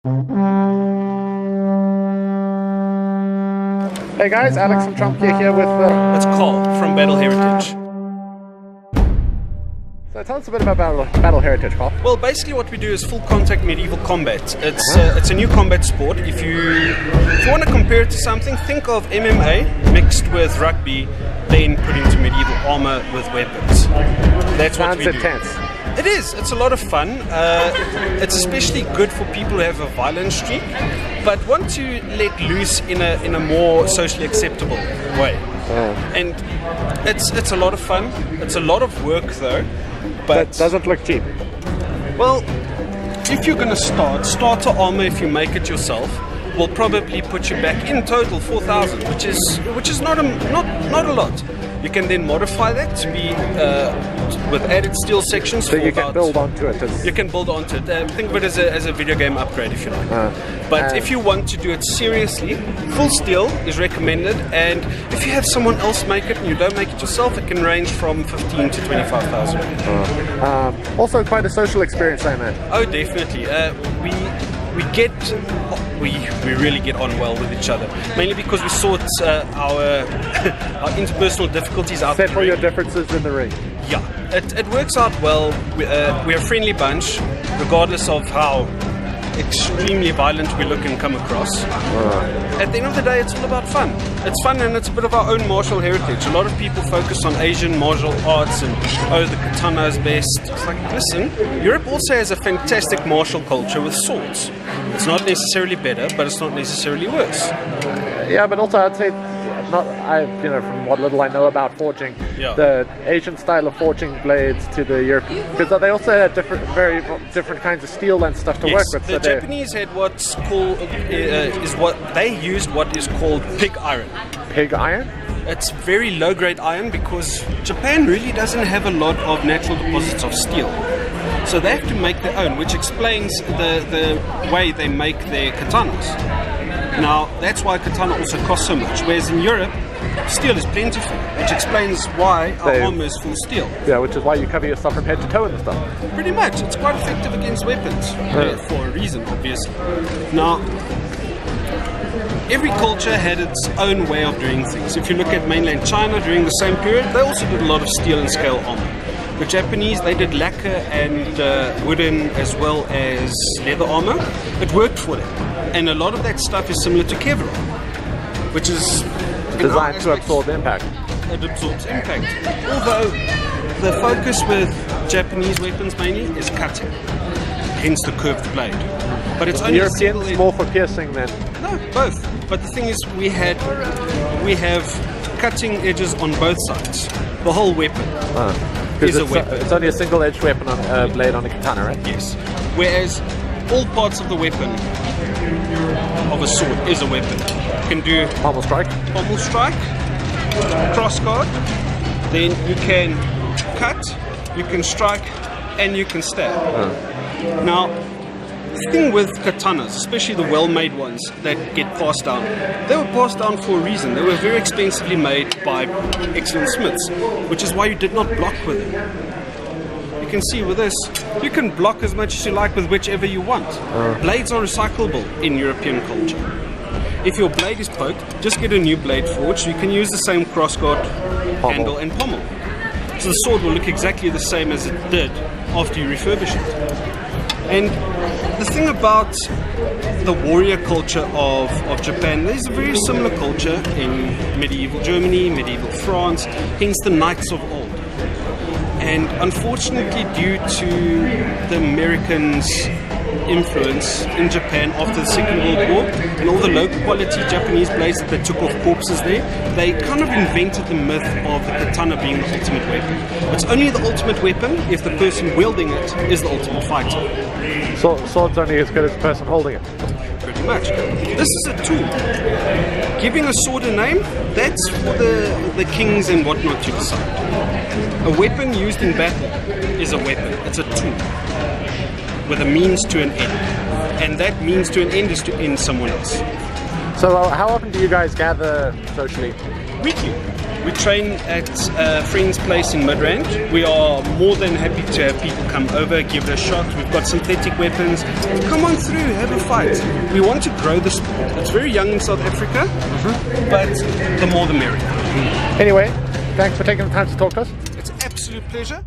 Hey guys, Alex and Chomp here with... It's Carl from Battle Heritage. So tell us a bit about Battle Heritage, Carl. Well, basically what we do is full contact medieval combat. It's a new combat sport. If you want to compare it to something, think of MMA mixed with rugby, then put into medieval armor with weapons. That's what we do. Sounds intense. It is. It's a lot of fun. It's especially good for people who have a violent streak, but want to let loose in a more socially acceptable way. And it's a lot of fun. It's a lot of work though. But that doesn't look cheap. Well, if you're going to starter armor, if you make it yourself, will probably put you back in total 4,000, which is not a lot. You can then modify that to be with added steel sections. So you can build onto it. You can build onto it. Think of it as a video game upgrade if you like. But if you want to do it seriously, full steel is recommended. And if you have someone else make it and you don't make it yourself, it can range from 15 to 25,000. Also quite a social experience, I imagine. Oh, definitely. We really get on well with each other, mainly because we sort our interpersonal difficulties out. Settle your differences in the ring. Yeah, it works out well. We're a friendly bunch, regardless of how extremely violent we look and come across. At the end of the day, it's all about fun. It's fun, and it's a bit of our own martial heritage. A lot of people focus on Asian martial arts and, oh, the katana is best. It's like, listen, Europe also has a fantastic martial culture with swords. It's not necessarily better, but it's not necessarily worse. Yeah, but also I'd say, from what little I know about forging, the Asian style of forging blades to the European, because they also had very different kinds of steel and stuff to work with. The Japanese had what's called they used what is called pig iron. Pig iron? It's very low-grade iron because Japan really doesn't have a lot of natural deposits of steel. So they have to make their own, which explains the way they make their katanas. Now, that's why katana also costs so much, whereas in Europe, steel is plentiful, which explains why our armor is full steel. Yeah, which is why you cover yourself from head to toe and stuff. Pretty much. It's quite effective against weapons, for a reason, obviously. Now, every culture had its own way of doing things. If you look at mainland China during the same period, they also did a lot of steel and scale armor. The Japanese, they did lacquer and wooden as well as leather armor. It worked for them. And a lot of that stuff is similar to Kevlar, which is designed to absorb impact. It absorbs impact. Although the focus with Japanese weapons mainly is cutting, hence the curved blade. But it's only Europeans more for piercing than... No, both. But the thing is, we have cutting edges on both sides. The whole weapon is a weapon. It's only a single-edged weapon on blade on a katana, right? Yes. Whereas all parts of the weapon of a sword is a weapon. You can do pommel strike, cross guard, then you can cut, you can strike, and you can stab. Now, the thing with katanas, especially the well-made ones that get passed down, they were passed down for a reason. They were very expensively made by excellent smiths, which is why you did not block with them. You can see with this, you can block as much as you like with whichever you want. Blades are recyclable in European culture. If your blade is poked, just get a new blade forged. You can use the same crossguard, handle and pommel. So the sword will look exactly the same as it did after you refurbish it. And the thing about the warrior culture of Japan, there's a very similar culture in medieval Germany, medieval France, hence the knights of old. And unfortunately, due to the Americans' influence in Japan after the Second World War and all the low quality Japanese blades that they took off corpses there, they kind of invented the myth of the katana being the ultimate weapon. It's only the ultimate weapon if the person wielding it is the ultimate fighter. So sword's only as good as the person holding it? Pretty much. This is a tool. Giving a sword a name, that's for the kings and whatnot to decide. A weapon used in battle is a weapon. It's a tool with a means to an end. And that means to an end is to end someone else. So how often do you guys gather socially? Weekly. We train at a friend's place in Midrand. We are more than happy to have people come over, give it a shot. We've got synthetic weapons. Come on through, have a fight. We want to grow the sport. It's very young in South Africa, but the more the merrier. Anyway, thanks for taking the time to talk to us. It's an absolute pleasure.